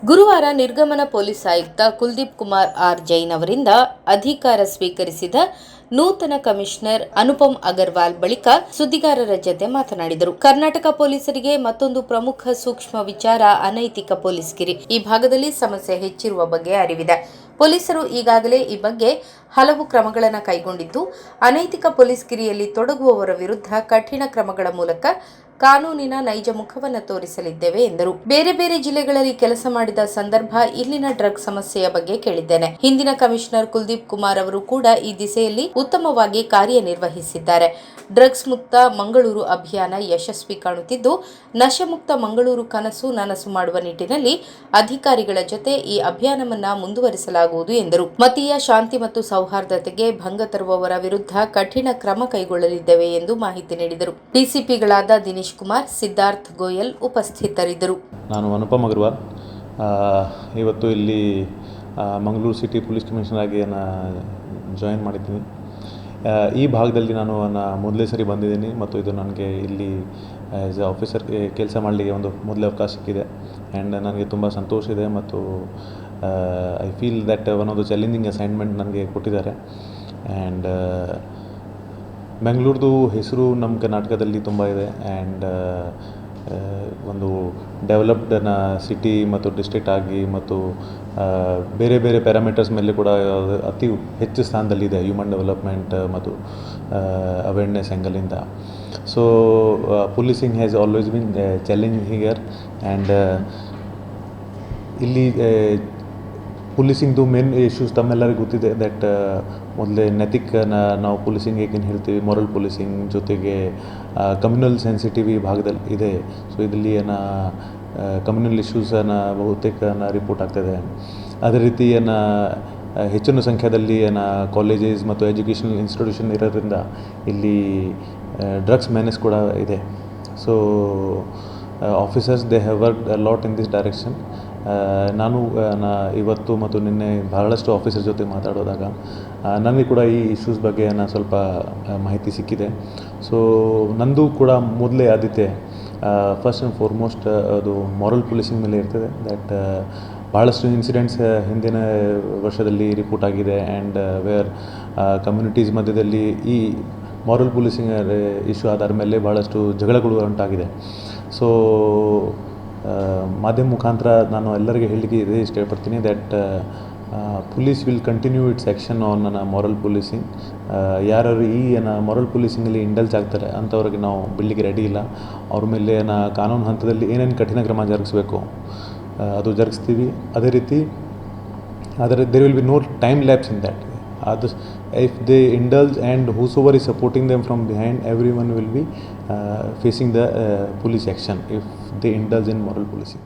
ಗುರುವಾರ ನಿರ್ಗಮನ ಪೊಲೀಸ್ ಆಯುಕ್ತ ಕುಲದೀಪ್ ಕುಮಾರ್ ಆರ್ ಜೈನ್ ಅವರಿಂದ ಅಧಿಕಾರ ಸ್ವೀಕರಿಸಿದ ನೂತನ ಕಮಿಷನರ್ ಅನುಪಮ್ ಅಗರ್ವಾಲ್ ಬಳಿಕ ಸುದ್ದಿಗಾರರ ಜತೆ ಮಾತನಾಡಿದರು. ಕರ್ನಾಟಕ ಪೊಲೀಸರಿಗೆ ಮತ್ತೊಂದು ಪ್ರಮುಖ ಸೂಕ್ಷ್ಮ ವಿಚಾರ ಅನೈತಿಕ ಪೊಲೀಸ್ಗಿರಿ. ಈ ಭಾಗದಲ್ಲಿ ಸಮಸ್ಯೆ ಹೆಚ್ಚಿರುವ ಬಗ್ಗೆ ಅರಿವಿದೆ. ಪೊಲೀಸರು ಈಗಾಗಲೇ ಈ ಬಗ್ಗೆ ಹಲವು ಕ್ರಮಗಳನ್ನು ಕೈಗೊಂಡಿದ್ದು, ಅನೈತಿಕ ಪೊಲೀಸ್ಗಿರಿಯಲ್ಲಿ ತೊಡಗುವವರ ವಿರುದ್ಧ ಕಠಿಣ ಕ್ರಮಗಳ ಮೂಲಕ ಕಾನೂನಿನ ನೈಜ ಮುಖವನ್ನು ತೋರಿಸಲಿದ್ದೇವೆ ಎಂದರು. ಬೇರೆ ಬೇರೆ ಜಿಲ್ಲೆಗಳಲ್ಲಿ ಕೆಲಸ ಮಾಡಿದ ಸಂದರ್ಭ ಇಲ್ಲಿನ ಡ್ರಗ್ ಸಮಸ್ಯೆಯ ಬಗ್ಗೆ ಕೇಳಿದ್ದೇನೆ. ಹಿಂದಿನ ಕಮಿಷನರ್ ಕುಲದೀಪ್ ಕುಮಾರ್ ಅವರು ಕೂಡ ಈ ದಿಸೆಯಲ್ಲಿ ಉತ್ತಮವಾಗಿ ಕಾರ್ಯನಿರ್ವಹಿಸಿದ್ದಾರೆ. ಡ್ರಗ್ಸ್ ಮುಕ್ತ ಮಂಗಳೂರು ಅಭಿಯಾನ ಯಶಸ್ವಿ ಕಾಣುತ್ತಿದ್ದು, ನಶೆಮುಕ್ತ ಮಂಗಳೂರು ಕನಸು ನನಸು ಮಾಡುವ ನಿಟ್ಟಿನಲ್ಲಿ ಅಧಿಕಾರಿಗಳ ಜೊತೆ ಈ ಅಭಿಯಾನವನ್ನ ಮುಂದುವರಿಸಲಾಗುವುದು ಎಂದರು. ಮತೀಯ ಶಾಂತಿ ಮತ್ತು ಸೌಹಾರ್ದತೆಗೆ ಭಂಗ ತರುವವರ ವಿರುದ್ಧ ಕಠಿಣ ಕ್ರಮ ಕೈಗೊಳ್ಳಲಿದ್ದೇವೆ ಎಂದು ಮಾಹಿತಿ ನೀಡಿದರು. ಡಿಸಿಪಿಗಳಾದ ದಿನೇಶ್ ಕುಮಾರ್, ಸಿದ್ಧಾರ್ಥ್ ಗೋಯಲ್ ಉಪಸ್ಥಿತರಿದ್ದರು. ನಾನು ಅನುಪಮ್ ಅಗರ್ವಾಲ್, ಇವತ್ತು ಇಲ್ಲಿ ಮಂಗಳೂರು ಸಿಟಿ ಪೊಲೀಸ್ ಕಮಿಷನರ್ ಆಗಿ ಜಾಯಿನ್ ಮಾಡಿದ್ದೀನಿ. ಈ ಭಾಗದಲ್ಲಿ ನಾನು ಮೊದಲೇ ಸರಿ ಬಂದಿದ್ದೀನಿ ಮತ್ತು ಇದು ನನಗೆ ಇಲ್ಲಿ ಆ್ಯಸ್ ಎ ಆಫೀಸರ್ ಕೆಲಸ ಮಾಡಲಿಕ್ಕೆ ಒಂದು ಮೊದಲೇ ಅವಕಾಶ ಸಿಕ್ಕಿದೆ. ಆ್ಯಂಡ್ ನನಗೆ ತುಂಬ ಸಂತೋಷ ಇದೆ ಮತ್ತು I feel that one of the challenging assignment ನನಗೆ ಕೊಟ್ಟಿದ್ದಾರೆ. ಆ್ಯಂಡ್ ಬೆಂಗಳೂರದು ಹೆಸರು ನಮ್ಮ ಕರ್ನಾಟಕದಲ್ಲಿ ತುಂಬ ಇದೆ. ಆ್ಯಂಡ್ ಒಂದು ಡೆವಲಪ್ಡ್ ಸಿಟಿ ಮತ್ತು ಡಿಸ್ಟ್ರಿಕ್ಟ್ ಆಗಿ ಮತ್ತು ಬೇರೆ ಬೇರೆ ಪ್ಯಾರಾಮೀಟರ್ಸ್ ಮೇಲೆ ಕೂಡ ಅತಿ ಹೆಚ್ಚು ಸ್ಥಾನದಲ್ಲಿದೆ ಹ್ಯೂಮನ್ ಡೆವಲಪ್ಮೆಂಟ್ ಮತ್ತು ಅವೇರ್ನೆಸ್ ಆ್ಯಂಗಲಿಂದ. So policing has always been challenging here. And ಇಲ್ಲಿ ಪೊಲೀಸಿಂಗ್ದು ಮೇನ್ ಇಶ್ಯೂಸ್ ತಮ್ಮೆಲ್ಲರಿಗೂ ಗೊತ್ತಿದೆ. ದ್ಯಾಟ್ ಮೊದಲೇ ನೈತಿಕನ ನಾವು ಪೊಲೀಸಿಂಗ್ ಹೇಗೇನು ಹೇಳ್ತೀವಿ, ಮೊರಲ್ ಪೊಲೀಸಿಂಗ್ ಜೊತೆಗೆ ಕಮ್ಯುನಲ್ ಸೆನ್ಸಿಟಿವ್ ಈ ಭಾಗದಲ್ಲಿ ಇದೆ. ಸೊ ಇದರಲ್ಲಿ ಕಮ್ಯುನಲ್ ಇಶ್ಯೂಸನ್ನು ಬಹುತೇಕ ರಿಪೋರ್ಟ್ ಆಗ್ತದೆ. ಅದೇ ರೀತಿ ಹೆಚ್ಚಿನ ಸಂಖ್ಯೆಯಲ್ಲಿ ಕಾಲೇಜಸ್ ಮತ್ತು ಎಜುಕೇಷನಲ್ ಇನ್ಸ್ಟಿಟ್ಯೂಷನ್ ಇರೋದ್ರಿಂದ ಇಲ್ಲಿ ಡ್ರಗ್ಸ್ ಮ್ಯಾನೇಜ್ ಕೂಡ ಇದೆ. So officers they have worked a lot in this direction. ನಾನು ಇವತ್ತು ಮತ್ತು ನಿನ್ನೆ ಬಹಳಷ್ಟು ಆಫೀಸರ್ ಜೊತೆ ಮಾತಾಡೋದಾಗ ನನಗೆ ಕೂಡ ಈ ಇಶ್ಯೂಸ್ ಬಗ್ಗೆ ಸ್ವಲ್ಪ ಮಾಹಿತಿ ಸಿಕ್ಕಿದೆ. ಸೊ ನಂದು ಕೂಡ ಮೊದಲೇ ಆದ್ಯತೆ ಫಸ್ಟ್ ಆ್ಯಂಡ್ ಫಾರ್ಮೋಸ್ಟ್ ಅದು ಮಾರಲ್ ಪೊಲೀಸಿಂಗ್ ಮೇಲೆ ಇರ್ತದೆ. ದ್ಯಾಟ್ ಭಾಳಷ್ಟು ಇನ್ಸಿಡೆಂಟ್ಸ್ ಹಿಂದಿನ ವರ್ಷದಲ್ಲಿ ರಿಪೋರ್ಟ್ ಆಗಿದೆ. ಆ್ಯಂಡ್ ವೇರ್ ಕಮ್ಯುನಿಟೀಸ್ ಮಧ್ಯದಲ್ಲಿ ಈ ಮಾರಲ್ ಪೊಲೀಸಿಂಗ್ ಇಶ್ಯೂ ಆಧಾರ ಮೇಲೆ ಭಾಳಷ್ಟು ಜಗಳಗಳು ಉಂಟಾಗಿದೆ. ಸೊ ಮಾಧ್ಯಮ ಮುಖಾಂತರ ನಾನು ಎಲ್ಲರಿಗೆ ಹೇಳಲಿಕ್ಕೆ ಇದೇ ಇಷ್ಟಪಡ್ತೀನಿ that police will continue it's action on moral policing. ಯಾರು ಈ ಮಾರಲ್ ಪೊಲೀಸಿಂಗಲ್ಲಿ ಇಂಡಲ್ಜ್ ಆಗ್ತಾರೆ ಅಂಥವ್ರಿಗೆ ನಾವು ಬಿಡಲಿಕ್ಕೆ ರೆಡಿ ಇಲ್ಲ. ಅವ್ರ ಮೇಲೆ ಕಾನೂನು ಹಂತದಲ್ಲಿ ಏನೇನು ಕಠಿಣ ಕ್ರಮ ಜರುಗಿಸ್ಬೇಕು ಅದು ಜರುಗಿಸ್ತೀವಿ. ಅದೇ ರೀತಿ there will be no time lapse in that. if they indulge and whosoever is supporting them from behind, everyone will be facing the police action if they indulge in moral policing.